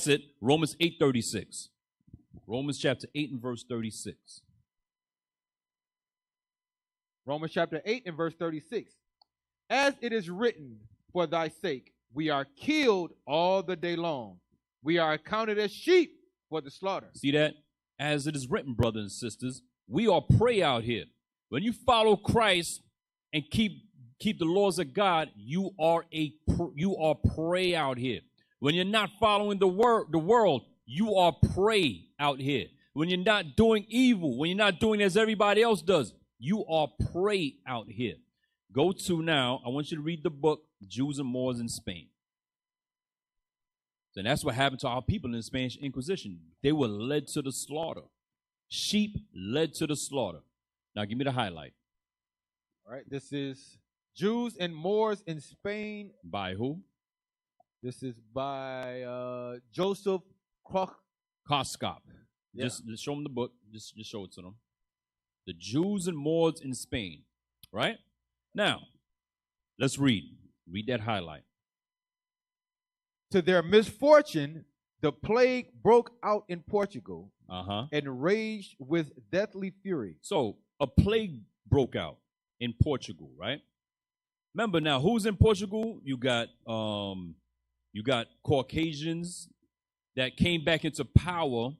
That's it. Romans 8:36. Romans chapter 8 and verse 36. Romans chapter 8 and verse 36. As it is written, for thy sake, we are killed all the day long. We are accounted as sheep for the slaughter. See that? As it is written, brothers and sisters, we are prey out here. When you follow Christ and keep the laws of God, you are prey out here. When you're not following the world, you are prey out here. When you're not doing evil, when you're not doing as everybody else does, you are prey out here. Go to now, I want you to read the book, Jews and Moors in Spain. And that's what happened to our people in the Spanish Inquisition. They were led to the slaughter. Sheep led to the slaughter. Now give me the highlight. All right, this is Jews and Moors in Spain. By who? This is by Joseph Koskop. Yeah. Just show them the book. Just show it to them. The Jews and Moors in Spain. Right? Now, let's read. Read that highlight. To their misfortune, the plague broke out in Portugal and raged with deathly fury. So, a plague broke out in Portugal, right? Remember now, who's in Portugal? You got Caucasians that came back into power,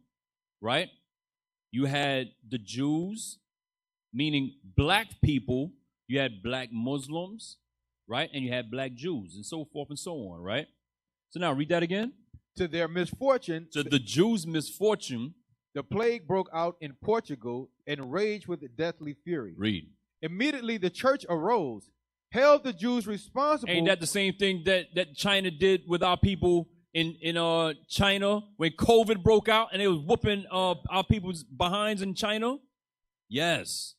right? You had the Jews, meaning black people. You had black Muslims, right? And you had black Jews, and so forth and so on, right? So now read that again. To their misfortune. To the Jews' misfortune. The plague broke out in Portugal and raged with deathly fury. Read. Immediately the church arose, held the Jews responsible. Ain't that the same thing that China did with our people in China when COVID broke out and they was whooping our people's behinds in China? Yes.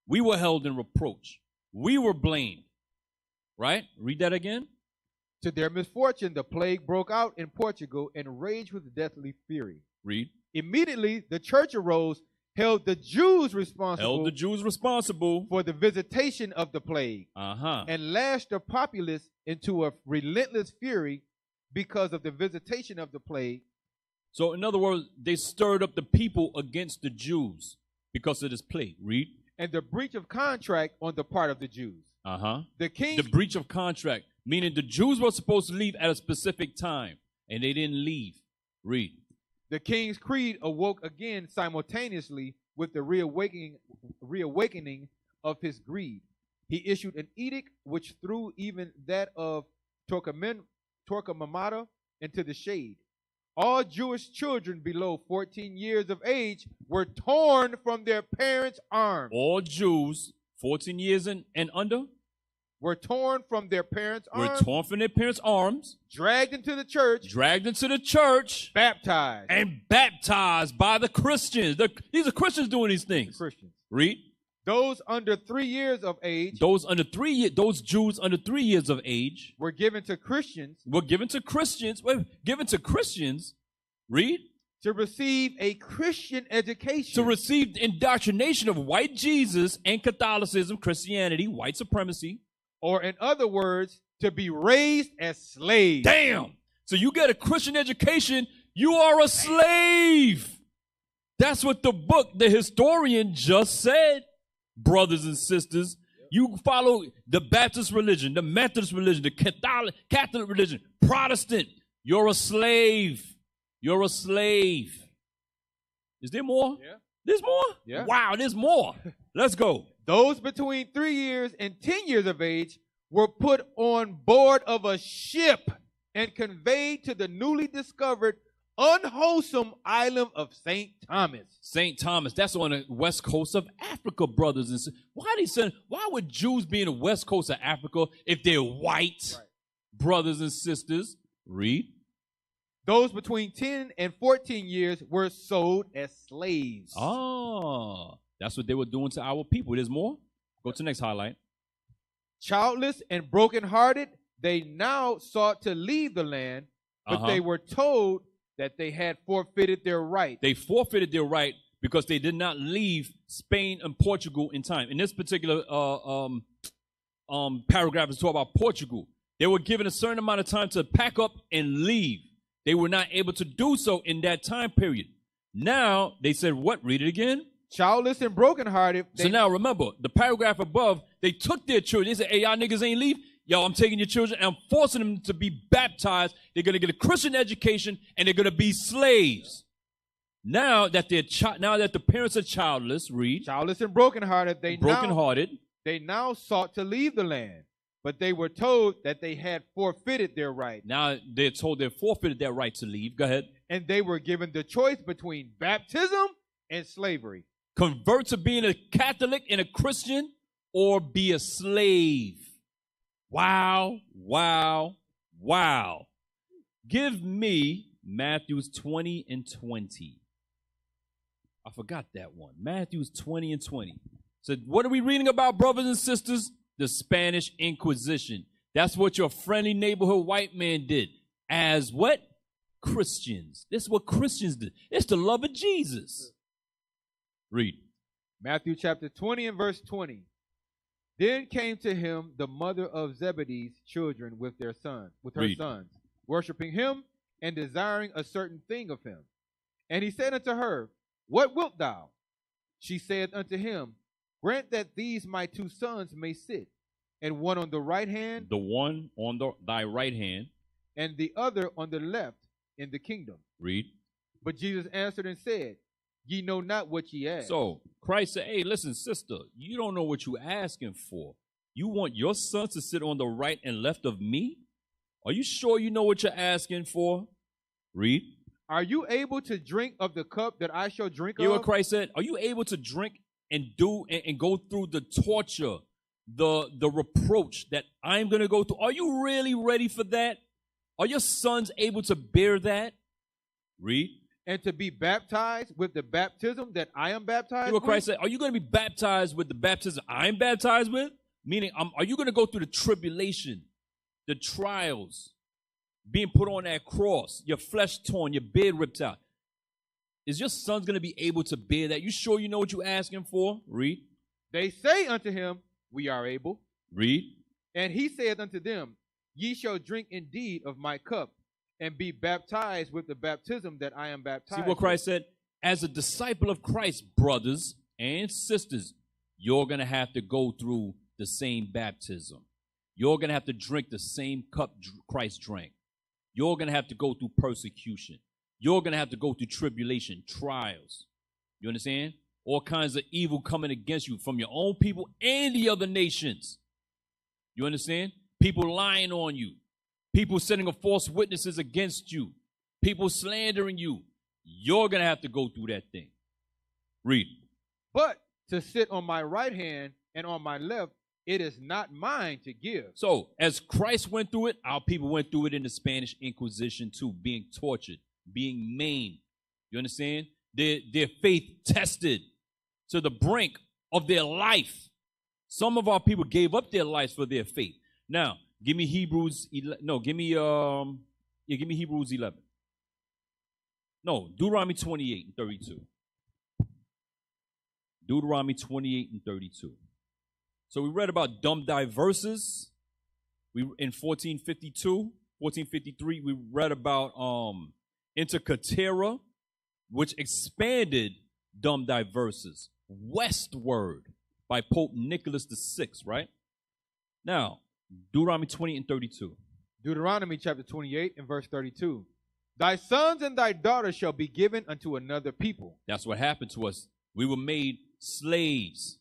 We were held in reproach. We were blamed. Right? Read that again. To their misfortune, the plague broke out in Portugal and raged with deathly fury. Read. Immediately, the church arose, held the Jews responsible for the visitation of the plague, and lashed the populace into a relentless fury because of the visitation of the plague. So, in other words, they stirred up the people against the Jews because of this plague. Read. And the breach of contract on the part of the Jews. The breach of contract. Meaning the Jews were supposed to leave at a specific time, and they didn't leave. Read. The king's creed awoke again simultaneously with the reawakening of his greed. He issued an edict which threw even that of Torquemada into the shade. All Jewish children below 14 years of age were torn from their parents' arms. All Jews 14 years and under? Were torn from their parents' arms. Were torn from their parents' arms. Dragged into the church. Baptized. And baptized by the Christians. These are Christians doing these things. Christians. Read. Those under 3 years of age. Those Jews under 3 years of age. Were given to Christians. Given to Christians. Read. To receive a Christian education. To receive the indoctrination of white Jesus and Catholicism, Christianity, white supremacy. Or in other words, to be raised as slaves. Damn. So you get a Christian education, you are a slave. That's what the historian just said, brothers and sisters. You follow the Baptist religion, the Methodist religion, the Catholic religion, Protestant. You're a slave. You're a slave. Is there more? Yeah. There's more? Yeah. Wow, there's more. Let's go. Those between 3 years and 10 years of age were put on board of a ship and conveyed to the newly discovered unwholesome island of St. Thomas. St. Thomas, that's on the west coast of Africa, brothers and sisters. Why would Jews be in the west coast of Africa if they're white? Right. Brothers and sisters, read. Those between 10 and 14 years were sold as slaves. Oh, that's what they were doing to our people. There's more? Go to the next highlight. Childless and brokenhearted, they now sought to leave the land, but they were told that they had forfeited their right. They forfeited their right because they did not leave Spain and Portugal in time. In this particular paragraph is talking about Portugal. They were given a certain amount of time to pack up and leave. They were not able to do so in that time period. Now, they said what? Read it again. Childless and brokenhearted. So now remember, the paragraph above, they took their children. They said, hey, y'all niggas ain't leave. Yo, I'm taking your children and I'm forcing them to be baptized. They're going to get a Christian education and they're going to be slaves. Now that the parents are childless, read. Childless and brokenhearted. They now sought to leave the land, but they were told that they had forfeited their right. Now they're told they forfeited their right to leave. Go ahead. And they were given the choice between baptism and slavery. Convert to being a Catholic and a Christian or be a slave. Wow, wow, wow. Give me Matthew 20 and 20. I forgot that one. Matthew 20 and 20. So what are we reading about, brothers and sisters? The Spanish Inquisition. That's what your friendly neighborhood white man did. As what? Christians. This is what Christians did. It's the love of Jesus. Read. Matthew chapter 20 and verse 20. Then came to him the mother of Zebedee's children with her sons, worshiping him and desiring a certain thing of him. And he said unto her, what wilt thou? She said unto him, grant that these my two sons may sit, and one on the right hand, the one on thy right hand, and the other on the left in the kingdom. Read. But Jesus answered and said, ye know not what ye ask. So Christ said, hey, listen, sister, you don't know what you're asking for. You want your sons to sit on the right and left of me? Are you sure you know what you're asking for? Read. Are you able to drink of the cup that I shall drink of? You know what Christ said? Are you able to drink and go through the torture, the reproach that I'm going to go through? Are you really ready for that? Are your sons able to bear that? Read. And to be baptized with the baptism that I am baptized with? You know what Christ said? Are you going to be baptized with the baptism I'm baptized with? Meaning, are you going to go through the tribulation, the trials, being put on that cross, your flesh torn, your beard ripped out? Is your son's going to be able to bear that? You sure you know what you're asking for? Read. They say unto him, we are able. Read. And he said unto them, ye shall drink indeed of my cup, and be baptized with the baptism that I am baptized. See what Christ said? As a disciple of Christ, brothers and sisters, you're going to have to go through the same baptism. You're going to have to drink the same cup Christ drank. You're going to have to go through persecution. You're going to have to go through tribulation, trials. You understand? All kinds of evil coming against you from your own people and the other nations. You understand? People lying on you. People sending up false witnesses against you. People slandering you. You're going to have to go through that thing. Read. But to sit on my right hand and on my left, it is not mine to give. So, as Christ went through it, our people went through it in the Spanish Inquisition too, being tortured, being maimed. You understand? Their faith tested to the brink of their life. Some of our people gave up their lives for their faith. Now, give me Hebrews 11. No, give me Hebrews 11. No, Deuteronomy 28 and 32. Deuteronomy 28 and 32. So we read about dumb diverses. In 1453, we read about intercatera, which expanded dumb diverses westward by Pope Nicholas VI, right? Now, Deuteronomy 20 and 32. Deuteronomy chapter 28 and verse 32. Thy sons and thy daughters shall be given unto another people. That's what happened to us. We were made slaves.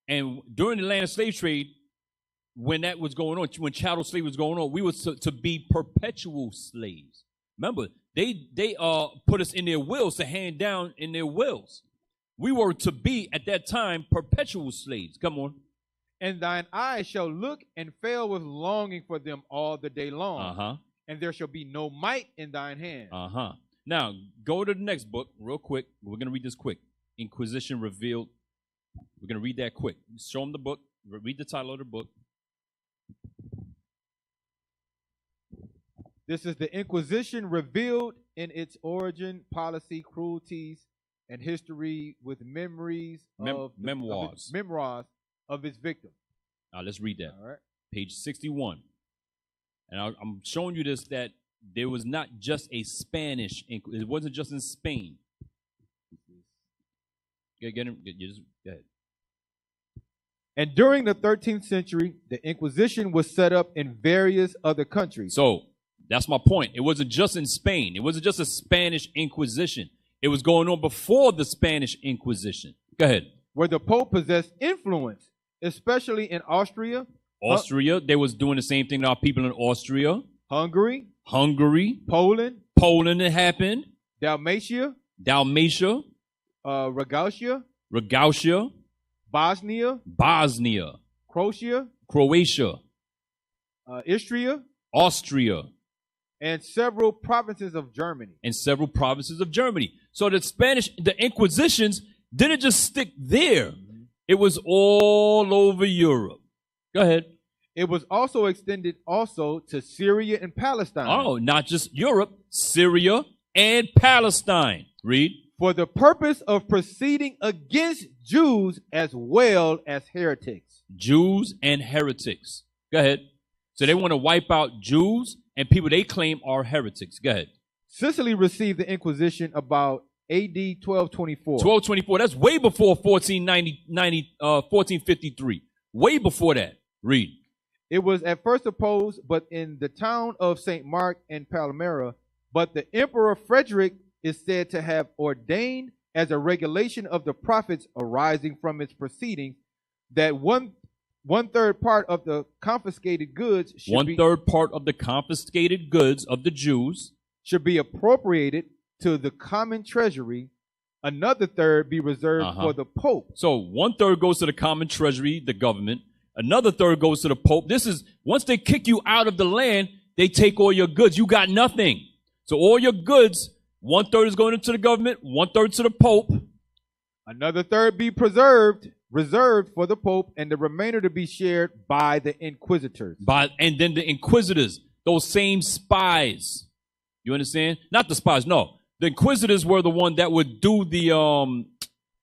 And during the land of slave trade, when that was going on, when chattel slavery was going on, we were to be perpetual slaves. Remember, they put us in their wills to hand down in their wills. We were to be, at that time, perpetual slaves. Come on. And thine eyes shall look and fail with longing for them all the day long. And there shall be no might in thine hand. Now, go to the next book real quick. We're going to read this quick. Inquisition Revealed. We're going to read that quick. Show them the book. Read the title of the book. This is the Inquisition Revealed in its origin, policy, cruelties, and history with memoirs of its victims. Now let's read that. All right. Page 61. And I'm showing you this, that there was not just a Spanish, it wasn't just in Spain. Go ahead. And during the 13th century, the Inquisition was set up in various other countries. So that's my point. It wasn't just in Spain. It wasn't just a Spanish Inquisition. It was going on before the Spanish Inquisition. Go ahead. Where the Pope possessed influence, especially in Austria. They was doing the same thing to our people in Austria. Hungary. Poland, it happened. Dalmatia. Ragautia. Bosnia. Croatia. Austria. And several provinces of Germany. So the Inquisitions didn't just stick there. It was all over Europe. Go ahead. It was also extended to Syria and Palestine. Oh, not just Europe, Syria and Palestine. Read. For the purpose of proceeding against Jews as well as heretics. Jews and heretics. Go ahead. So they want to wipe out Jews and people they claim are heretics. Go ahead. Sicily received the Inquisition about AD 1224. 1224. That's way before 1453. Way before that. Read. It was at first opposed, but in the town of St. Mark and Palmyra, but the Emperor Frederick is said to have ordained as a regulation of the profits arising from its proceedings that one-third part of the confiscated goods part of the confiscated goods of the Jews should be appropriated to the common treasury. Another third be reserved for the Pope. So 1/3 goes to the common treasury, the government. Another third goes to the Pope. This is, once they kick you out of the land, they take all your goods. You got nothing. So all your goods, 1/3 is going into the government, 1/3 to the Pope. Another third be reserved for the Pope, and the remainder to be shared by the inquisitors. And then the inquisitors, those same spies. You understand? Not the spies, no. The inquisitors were the one that would do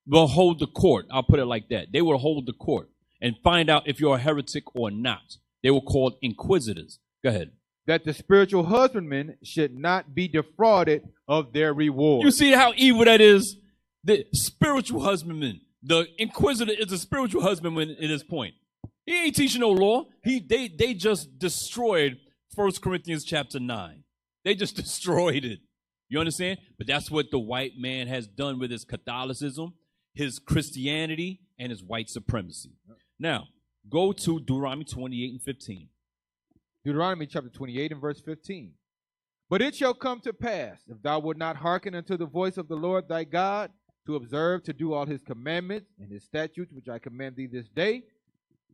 will hold the court. I'll put it like that. They would hold the court and find out if you're a heretic or not. They were called inquisitors. Go ahead. That the spiritual husbandmen should not be defrauded of their reward. You see how evil that is? The spiritual husbandman. The inquisitor is a spiritual husbandman at this point. He ain't teaching no law. They just destroyed 1 Corinthians chapter 9. They just destroyed it. You understand? But that's what the white man has done with his Catholicism, his Christianity, and his white supremacy. Now, go to Deuteronomy 28 and 15. Deuteronomy chapter 28 and verse 15. But it shall come to pass, if thou wilt not hearken unto the voice of the Lord thy God, to observe to do all his commandments and his statutes which I command thee this day,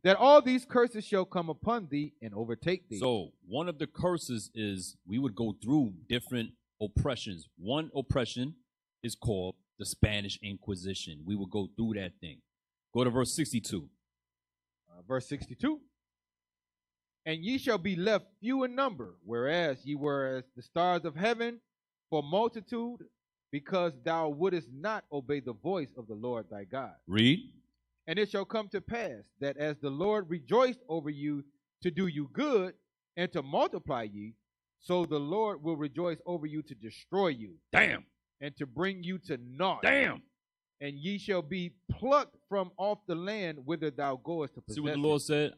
that all these curses shall come upon thee and overtake thee. So one of the curses is we would go through different oppressions. One oppression is called the Spanish Inquisition. We will go through that thing. Go to verse 62. Verse 62. And ye shall be left few in number, whereas ye were as the stars of heaven for multitude, because thou wouldest not obey the voice of the Lord thy God. Read. And it shall come to pass that as the Lord rejoiced over you to do you good and to multiply ye, so the Lord will rejoice over you to destroy you. Damn. And to bring you to naught. Damn. And ye shall be plucked from off the land whither thou goest to possess. See what the Lord said?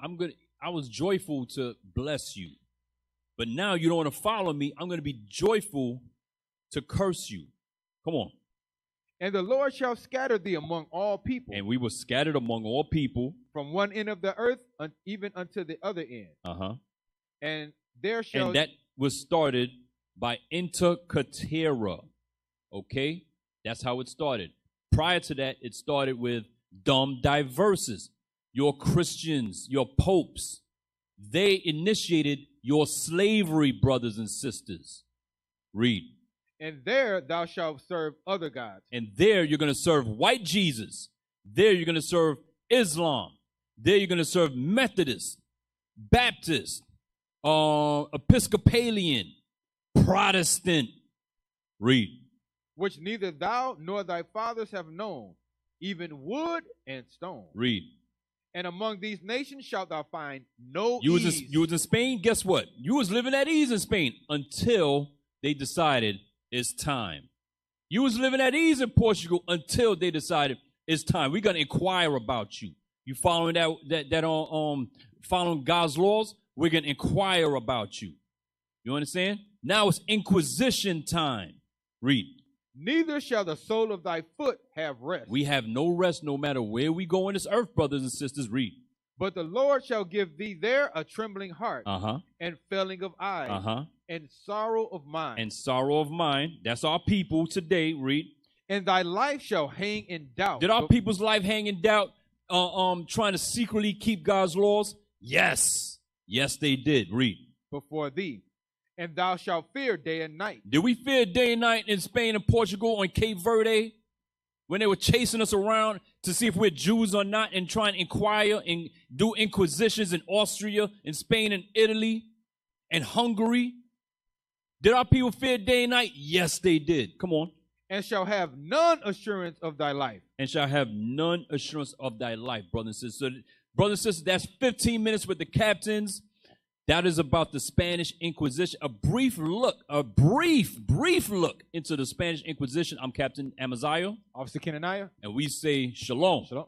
I was joyful to bless you. But now you don't want to follow me. I'm going to be joyful to curse you. Come on. And the Lord shall scatter thee among all people. And we were scattered among all people. From one end of the earth even unto the other end. And there shall... And that was started by intercatera. Okay? That's how it started. Prior to that, it started with dumb diverses. Your Christians, your popes, they initiated your slavery, brothers and sisters. Read. And there thou shalt serve other gods. And there you're going to serve white Jesus. There you're going to serve Islam. There you're going to serve Methodist, Baptist, Episcopalian, Protestant. Read. Which neither thou nor thy fathers have known, even wood and stone. Read. And among these nations shalt thou find no ease. You was in Spain, guess what? You was living at ease in Spain until they decided it's time. You was living at ease in Portugal until they decided it's time. We're going to inquire about you. You following following God's laws? We're going to inquire about you. You understand? Now it's Inquisition time. Read. Neither shall the sole of thy foot have rest. We have no rest no matter where we go on this earth, brothers and sisters. Read. But the Lord shall give thee there a trembling heart, and failing of eyes, and sorrow of mind. And sorrow of mind. That's our people today. Read. And thy life shall hang in doubt. Did our people's life hang in doubt, trying to secretly keep God's laws? Yes. Yes, they did. Read. Before thee. And thou shalt fear day and night. Did we fear day and night in Spain and Portugal and Cape Verde when they were chasing us around to see if we're Jews or not and trying to inquire and do inquisitions in Austria, in Spain and Italy and Hungary? Did our people fear day and night? Yes, they did. Come on. And shall have none assurance of thy life. And shall have none assurance of thy life, brothers and sisters. So, brothers and sisters, that's 15 minutes with the captains. That is about the Spanish Inquisition. A brief look into the Spanish Inquisition. I'm Captain Amaziah. Officer Kenaniah. And we say shalom. Shalom.